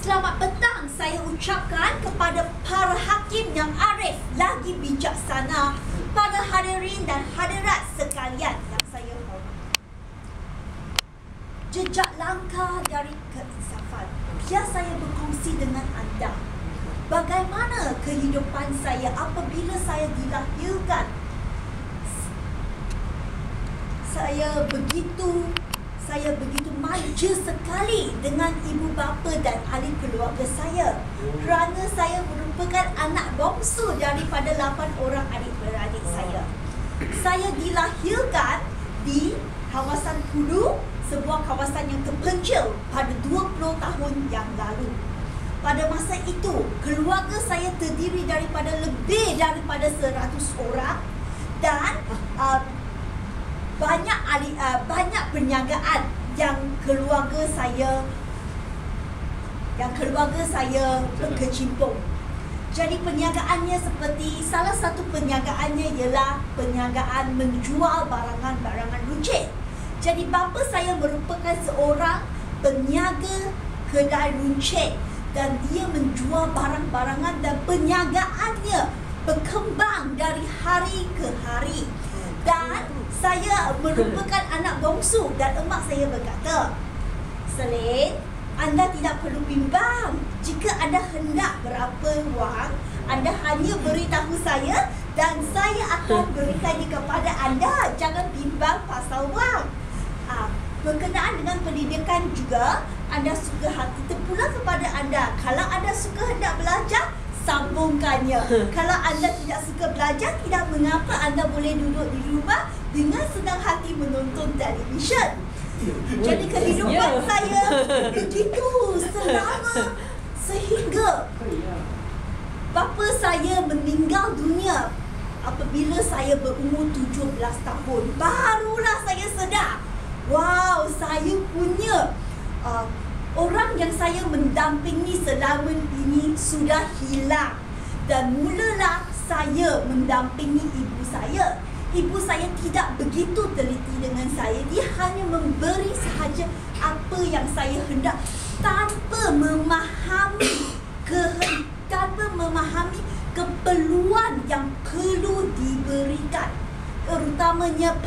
Selamat petang saya ucapkan kepada para hakim yang arif lagi bijaksana, para hadirin dan hadirat sekalian yang saya hormati. Jejak langkah dari keinsafan, biar saya berkongsi dengan anda bagaimana kehidupan saya apabila saya dilahirkan. Saya begitu manja sekali dengan ibu bapa dan ahli keluarga saya, kerana saya merupakan anak bongsu daripada 8 orang adik-beradik saya. Saya dilahirkan di kawasan Kulu, sebuah kawasan yang terpencil pada 20 tahun yang lalu. Pada masa itu, keluarga saya terdiri daripada lebih daripada 100 orang dan banyak perniagaan yang keluarga saya berkecimpung. Jadi perniagaannya seperti, salah satu perniagaannya ialah perniagaan menjual barangan-barangan runcit. Jadi bapa saya merupakan seorang peniaga kedai runcit dan dia menjual barang-barangan dan perniagaannya berkembang dari hari ke hari. Dan saya merupakan anak bongsu dan emak saya berkata, Selin, anda tidak perlu bimbang. Jika anda hendak berapa wang, anda hanya beritahu saya dan saya akan berikannya kepada anda. Jangan bimbang pasal wang. Berkenaan dengan pendidikan juga, anda suka hati terpulang kepada anda. Kalau anda suka hendak belajar, sambungkannya. Kalau anda tidak suka belajar, tidak mengapa, anda boleh duduk di rumah dengan senang hati menonton televisyen. Jadi kehidupan saya begitu selama sehingga bapa saya meninggal dunia apabila saya berumur 17 tahun. Barulah saya sedar, wow, saya punya orang yang saya mendampingi selama ini sudah hilang. Dan mulalah saya mendampingi ibu saya. Ibu saya tidak begitu teliti dengan saya. Dia hanya memberi sahaja apa yang saya hendak tanpa memahami keperluan yang perlu diberikan, terutamanya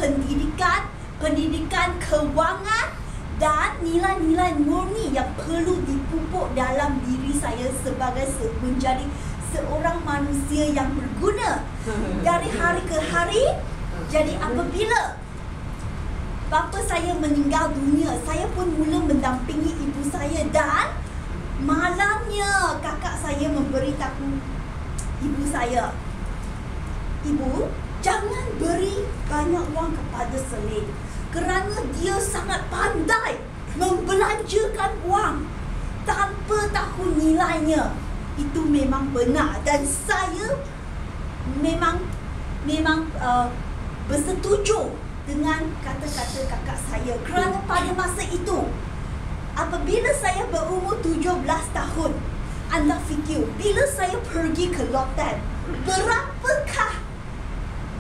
pendidikan kewangan dan nilai-nilai murni yang perlu dipupuk dalam diri saya sebagai menjadi seorang manusia yang berguna dari hari ke hari. Jadi apabila bapa saya meninggal dunia, saya pun mula mendampingi ibu saya dan malamnya kakak saya memberitahu ibu saya, ibu, jangan beri banyak wang kepada Selin kerana dia sangat pandai membelanjakan wang tanpa tahu nilainya. Itu memang benar dan saya memang bersetuju dengan kata-kata kakak saya, kerana pada masa itu apabila saya berumur 17 tahun, anda fikir bila saya pergi ke Lotte,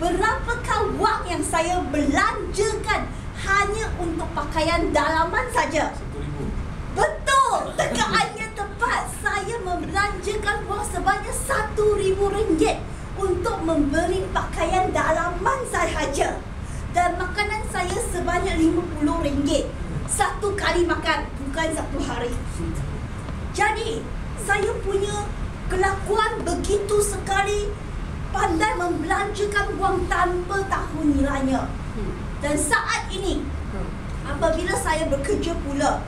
berapakah wang yang saya belanjakan hanya untuk pakaian dalaman saja? 1,000. Betul, tekaannya tepat. Saya membelanjakan wang sebanyak RM1,000 untuk membeli pakaian dalaman sahaja. Dan makanan saya sebanyak RM50 satu kali makan, bukan satu hari. Jadi saya punya kelakuan begitu sekali pandai membelanjakan wang tanpa tahu nilainya. Dan saat ini apabila saya bekerja pula,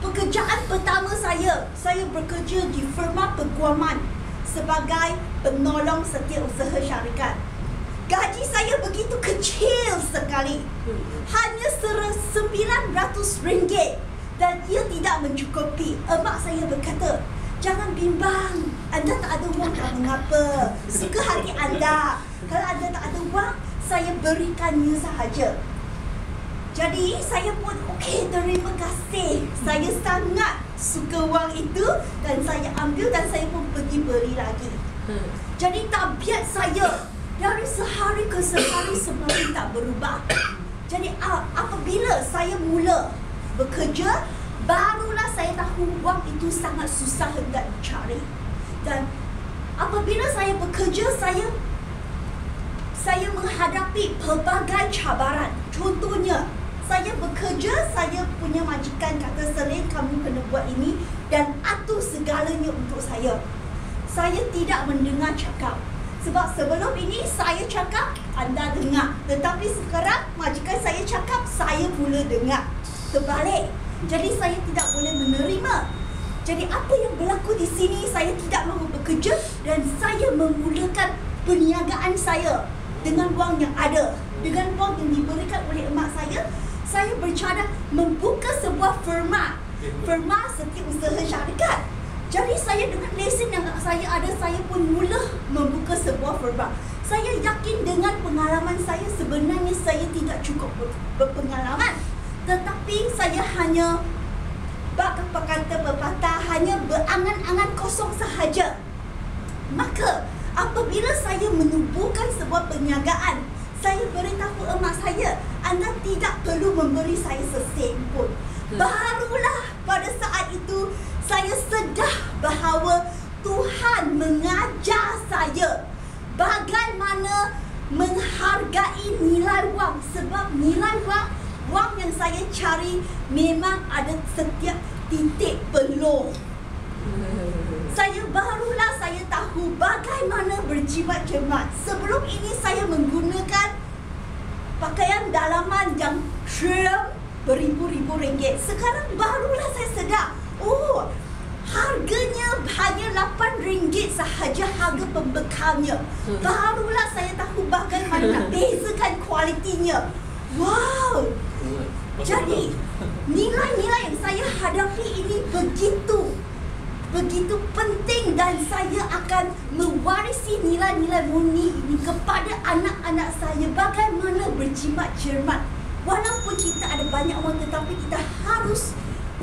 pekerjaan pertama saya bekerja di firma peguaman sebagai penolong setiausaha syarikat. Gaji saya begitu kecil sekali, hanya RM900 dan ia tidak mencukupi. Emak saya berkata, jangan bimbang, anda tak ada wang tak mengapa, suka hati anda. Kalau anda tak ada wang, saya berikannya sahaja. Jadi saya pun okey, terima kasih. Saya sangat suka wang itu dan saya ambil dan saya pun pergi beli lagi. Jadi tabiat saya dari sehari ke sehari semakin tak berubah. Jadi apabila saya mula bekerja, barulah saya tahu wang wang itu sangat susah hendak dicari. Dan apabila saya bekerja, saya menghadapi pelbagai cabaran. Contohnya, saya bekerja, saya punya majikan kata, Selin, kamu kena buat ini, dan atur segalanya untuk saya. Saya tidak mendengar cakap. Sebab sebelum ini saya cakap, anda dengar. Tetapi sekarang majikan saya cakap, saya pula dengar. Terbalik. Jadi saya tidak boleh menerima. Jadi apa yang berlaku di sini, saya tidak mahu bekerja dan saya memulakan perniagaan saya dengan wang yang ada. Dengan wang yang diberikan oleh emak saya bercadang membuka sebuah firma setiausaha syarikat. Jadi saya dengan lesen yang saya ada, saya pun mula membuka sebuah firma. Saya yakin dengan pengalaman saya, sebenarnya saya tidak cukup berpengalaman. Tetapi saya hanya, apa kata pepatah, hanya berangan-angan kosong sahaja. Maka apabila saya menubuhkan sebuah perniagaan, saya beritahu emak saya, anda tidak perlu memberi saya sesen pun. Barulah pada saat itu saya sedar bahawa Tuhan mengajar saya bagaimana menghargai nilai wang. Sebab nilai wang yang saya cari memang ada setiap titik peluh. Barulah saya tahu bagaimana berjimat-jimat. Sebelum ini saya menggunakan pakaian dalaman yang trim beribu-ribu ringgit. Sekarang barulah saya sedar, oh, harganya hanya RM8 sahaja harga pembekalnya. Barulah saya tahu bagaimana nak bezakan kualitinya. Wow. Jadi nilai-nilai yang saya hadapi ini begitu penting, dan saya akan mewarisi nilai-nilai murni ini kepada anak-anak saya. Bagaimana berjimat cermat. Walaupun kita ada banyak orang, tetapi kita harus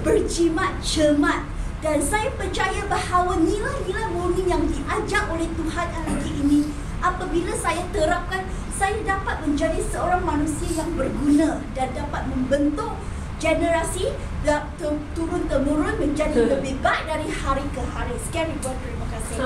berjimat cermat. Dan saya percaya bahawa nilai-nilai murni yang diajar oleh Tuhan hari ini, apabila saya terapkan, saya dapat menjadi seorang manusia yang berguna dan dapat membentuk generasi turun-temurun menjadi lebih baik dari hari ke hari. Sekian ribuan, terima kasih.